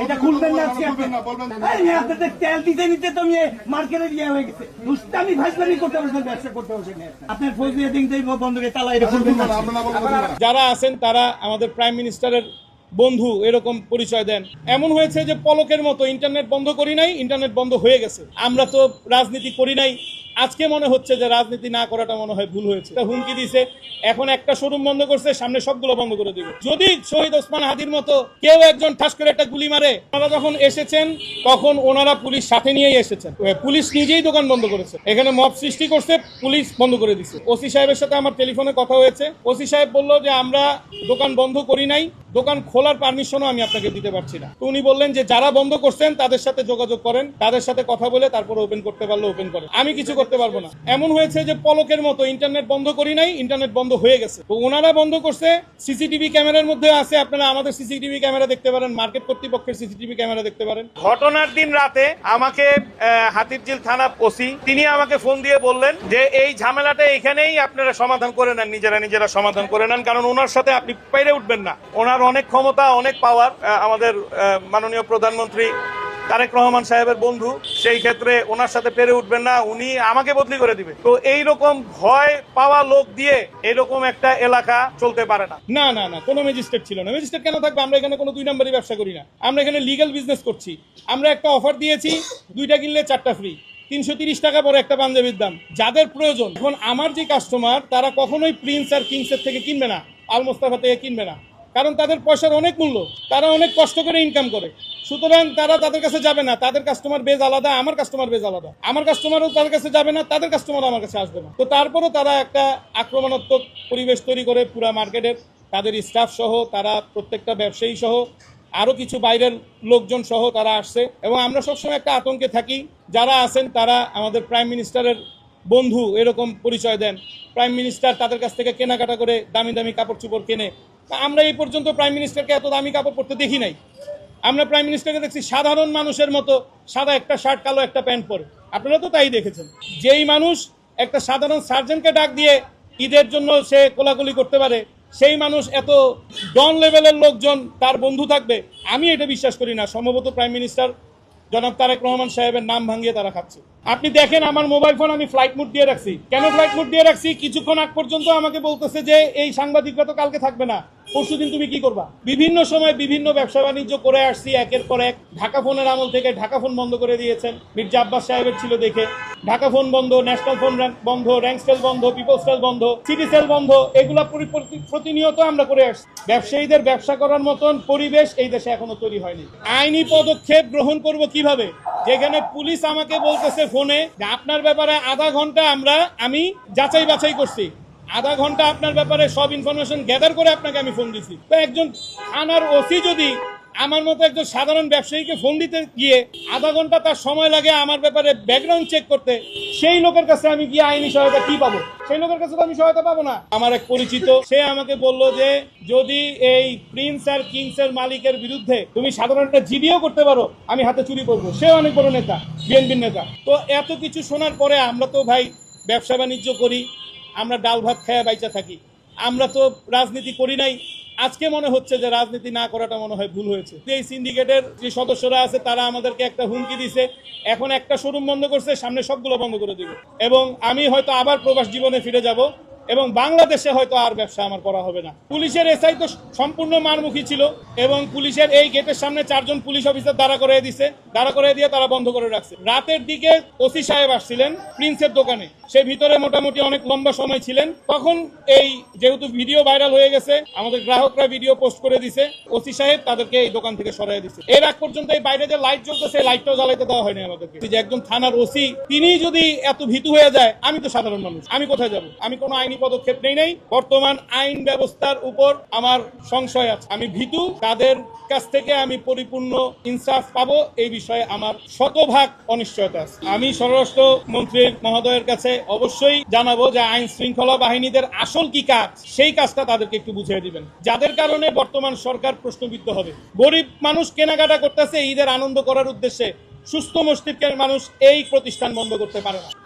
এটা খুলবেন না আজকে আপনাদের তেল দিতে নিতে তো মার্কেটে দিয়ে হয়ে গেছে দুষ্টামি ভাইসলামি করতে বসে ব্যবসা করতে বসে আপনার ফৌজ দিয়ে দিন বন্ধ করে তালা এটা খুলবেন না। যারা আছেন তারা আমাদের প্রাইম মিনিস্টারের বন্ধু এরকম পরিচয় দেন। এমন হয়েছে যে পলকের মতো ইন্টারনেট বন্ধ করি নাই, ইন্টারনেট বন্ধ হয়ে গেছে। আমরা তো রাজনীতি করি নাই, আজকে মনে হচ্ছে যে রাজনীতি না করাটা মনে হয় ভুল হয়েছে। হুমকি দিছে, এখন একটা শোরুম বন্ধ করছে, সামনে সবগুলো বন্ধ করে দিবে। যদি শহীদ ওসমান হাদির মতো কেউ একজন ঠাস করে একটা গুলি মারে, ওনারা যখন এসেছেন তখন ওনারা পুলিশ সাথে নিয়েই এসেছেন। পুলিশ নিজেই দোকান বন্ধ করেছে, এখানে মব সৃষ্টি করছে, পুলিশ বন্ধ করে দিচ্ছে। ওসি সাহেবের সাথে আমার টেলিফোনে কথা হয়েছে। ওসি সাহেব বলল যে আমরা দোকান বন্ধ করি নাই, দোকান খোলার পারমিশনও আমি আপনাকে দিতে পারছি না। তো উনি বললেন যে যারা বন্ধ করছেন তাদের সাথে যোগাযোগ করেন, তাদের সাথে কথা বলে তারপরে ওপেন করতে পারলে ওপেন করেন, আমি কিছু করতে পারবো না। এমন হয়েছে যে পলকের মতো ইন্টারনেট বন্ধ করি নাই, ইন্টারনেট বন্ধ হয়ে গেছে। তো ওনারা বন্ধ করছে, সিসিটিভি ক্যামেরার মধ্যে আছে, আপনারা আমাদের সিসিটিভি ক্যামেরা দেখতে পারেন, মার্কেট কর্তৃপক্ষের সিসিটিভি ক্যামেরা দেখতে পারেন। ঘটনার দিন রাতে আমাকে হাতিরঝিল থানা ওসি তিনি আমাকে ফোন দিয়ে বললেন যে এই ঝামেলাটা এখানেই আপনারা সমাধান করে নেন, নিজেরা সমাধান করে নেন, কারণ ওনার সাথে আপনি পেরে উঠবেন না। ওনার অনেক ক্ষমতা, অনেক পাওয়ার। আমাদের মাননীয় প্রধানমন্ত্রী তারেক রহমান সাহেবের বন্ধু, সেই ক্ষেত্রে ওনার সাথে পেরে উঠবেন না, উনি আমাকে বদলি করে দিবে। তো এইরকম ভয় পাওয়া লোক দিয়ে এরকম একটা এলাকা চলতে পারে না। না না না, কোনো ম্যাজিস্ট্রেট ছিল না। ম্যাজিস্ট্রেট কেন থাকবে? আমরা এখানে কোনো 2 নম্বরই ব্যবসা করি না, আমরা এখানে লিগ্যাল বিজনেস করছি। আমরা একটা অফার দিয়েছি, 2টা কিনলে 4টা ফ্রি, 330 টাকা পরে একটা পাঞ্জাবির দাম। যাদের প্রয়োজন, এখন আমার যে কাস্টমার তারা কখনোই প্রিন্স আর কিংসের থেকে কিনবে না, আল মোস্তাফা থেকে কিনবে না, কারণ তাদের পয়সার অনেক মূল্য, তারা অনেক কষ্ট করে ইনকাম করে। সুতরাং তারা তাদের কাছে যাবে না, তাদের কাস্টমার বেজ আলাদা, আমার কাস্টমার বেজ আলাদা। আমার কাস্টমারও তাদের কাছে যাবে না, তাদের কাস্টমারও আমার কাছে আসবে না। তো তারপরও তারা একটা আক্রমণাত্মক পরিবেশ তৈরি করে পুরা মার্কেটের, তাদের স্টাফ সহ, তারা প্রত্যেকটা ব্যবসায়ী সহ, আরো কিছু বাইরের লোকজন সহ তারা আসছে। এবং আমরা সবসময় একটা আতঙ্কে থাকি। যারা আছেন তারা আমাদের প্রাইম মিনিস্টারের বন্ধু এরকম পরিচয় দেন। প্রাইম মিনিস্টার তাদের কাছ থেকে কেনাকাটা করে দামি দামি কাপড় চোপড় কেনে। আমরা এই পর্যন্ত প্রাইম মিনিস্টারকে এত দামি কাপড় পরতে দেখি নাই। আমরা প্রাইম মিনিস্টারকে দেখছি সাধারণ মানুষের মতো, সাদা একটা শার্ট, কালো একটা প্যান্ট পরে। আপনারা তো তাই দেখেছেন। যেই মানুষ একটা সাধারণ সার্জনকে ডাক দিয়ে ঈদের জন্য সে কোলাকুলি করতে পারে, সেই মানুষ এত ডন লেভেলের লোকজন তার বন্ধু থাকবে, আমি এটা বিশ্বাস করি না। সম্ভবত প্রাইম মিনিস্টার জনাব তারেক রহমান সাহেবের নাম ভাঙিয়ে তারা খাচ্ছে। আপনি দেখেন আমার মোবাইল ফোন আমি ফ্লাইট মোড দিয়ে রাখছি। কেন ফ্লাইট মোড দিয়ে রাখছি? কিছুক্ষণ আগ পর্যন্ত আমাকে বলতেছে যে এই সাংবাদিকরা তো কালকে থাকবে না, পরশুদিন তুমি কি করবা। বিভিন্ন সময় বিভিন্ন ব্যবসা বাণিজ্য করে আসছি, একের পর এক। ঢাকা ফোনের আমল থেকে ঢাকা ফোন বন্ধ করে দিয়েছেন, মির্জা আব্বাস সাহেবের ছিল দেখে। ঢাকা ফোন বন্ধ, ন্যাশনাল ফোন বন্ধ, র্যাঙ্কসেল বন্ধ, পিপলস সেল বন্ধ, সিটি সেল বন্ধ, এগুলা প্রতিনিয়ত আমরা করে আসছি। ব্যবসায়ীদের ব্যবসা করার মতন পরিবেশ এই দেশে এখনো তৈরি হয়নি। আইনি পদক্ষেপ গ্রহণ করব কিভাবে? যেখানে পুলিশ আমাকে বলতেছে ফোনে যে আপনার ব্যাপারে আধা ঘন্টা আমি যাচাই বাছাই করছি, আধা ঘন্টা আপনার ব্যাপারে সব ইনফরমেশন গ্যাদার করে আপনাকে আমি ফোন দিছি। তো একজন থানার ওসি যদি আমার মতো একজন সাধারণ ব্যবসায়ীকে ফোন দিতে গিয়ে আধা ঘন্টা তার সময় লাগে আমার ব্যাপারে ব্যাকগ্রাউন্ড চেক করতে, সেই লোকের কাছে আমি গিয়ে আইনি সহায়তা কি পাবো? সেই লোকের কাছে তো আমি সহায়তা পাবো না। আমার এক পরিচিত, সে আমাকে বলল যে যদি এই প্রিন্স আর কিংস এর মালিকের বিরুদ্ধে তুমি সাধারণ একটা জিডিও করতে পারো, আমি হাতে চুরি করবো। সে অনেক বড় নেতা, বিএনপির নেতা। তো এত কিছু শোনার পরে আমরা তো ভাই ব্যবসা বাণিজ্য করি, আমরা ডাল ভাত খায়া বাইচা থাকি, আমরা তো রাজনীতি করি নাই। আজকে মনে হচ্ছে যে রাজনীতি না করাটা মনে হয় ভুল হয়েছে। এই সিন্ডিকেটের যে সদস্যরা আছে তারা আমাদেরকে একটা হুমকি দিছে, এখন একটা শোরুম বন্ধ করছে, সামনে সবগুলো বন্ধ করে দিবে। এবং আমি হয়তো আবার প্রবাস জীবনে ফিরে যাব এবং বাংলাদেশে হয়তো আর ব্যবসা আমার করা হবে না। পুলিশের এসআই তো সম্পূর্ণ মারমুখী ছিল এবং পুলিশের এই গেটের সামনে 4 জন পুলিশ অফিসার দাঁড়া করে দিছে, দাঁড়া করে দিয়ে তারা বন্ধ করে রাখছে। রাতের দিকে ওসি সাহেব আসছিলেন প্রিন্সের দোকানে, সে ভিতরে মোটামুটি অনেক লম্বা সময় ছিলেন। তখন এই যেহেতু ভিডিও ভাইরাল হয়ে গেছে, আমাদের গ্রাহকরা ভিডিও পোস্ট করে দিছে, ওসি সাহেব তাদেরকে এই দোকান থেকে সরাই দিছে। এর আগ পর্যন্ত এই বাইরে যে লাইট জ্বলতেছে, লাইটটাও জ্বালাইতে দেওয়া হয়নি আমাদেরকে। যে একজন থানার ওসি তিনি যদি এত ভীতু হয়ে যায়, আমি তো সাধারণ মানুষ, আমি কোথায় যাব? আমি কোনো আইনি পদক্ষেপ নেই নাই। বর্তমান আইন ব্যবস্থার উপর আমার সংশয় আছে, আমি ভীতু। তাদের কাছ থেকে আমি পরিপূর্ণ ইনসাফ পাবো এই বিষয়ে আমার শতভাগ অনিশ্চয়তা আছে। আমি স্বরাষ্ট্র মন্ত্রীর মহোদয়ের কাছে অবশ্যই জানাবো যে আইন শৃঙ্খলা বাহিনীদের আসল কি কাজ, সেই কাজটা তাদেরকে একটু বুঝিয়ে দিবেন, যাদের কারণে বর্তমান সরকার প্রশ্নবিদ্ধ হবে। গরিব মানুষ কেনাকাটা করতেছে ঈদের আনন্দ করার উদ্দেশ্যে, সুস্থ মস্তিষ্কের মানুষ এই প্রতিষ্ঠান বন্ধ করতে পারে না।